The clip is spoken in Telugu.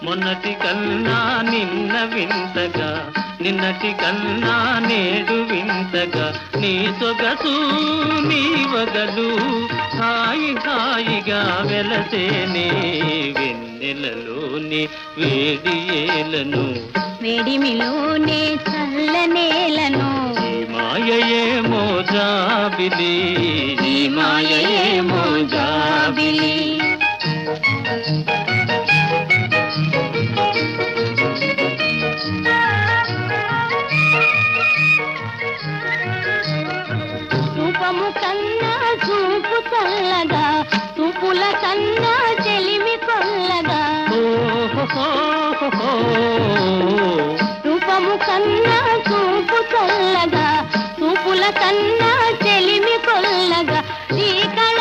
మొన్నటి కన్నా నిన్న వింతగా, నిన్నటి కన్నా నేడు వింతగా, నీ సొగసు నీ వగలు హాయి హాయిగా వెలసేనే వెన్నెలలోని వేడి ఏలను, వేడిమిలోనే చల్లనేలను. ఈ మాయయేమో జాబిలి, ఈ మాయయేమో జాబిలి. రూపము కన్నా చూపు చల్లగా, చూపుల కన్నా చెలిమి కొల్లగా. రూపము కన్నా చూపు చల్లగా, చూపుల కన్నా చెలిమి కొల్లగా. నీ కళ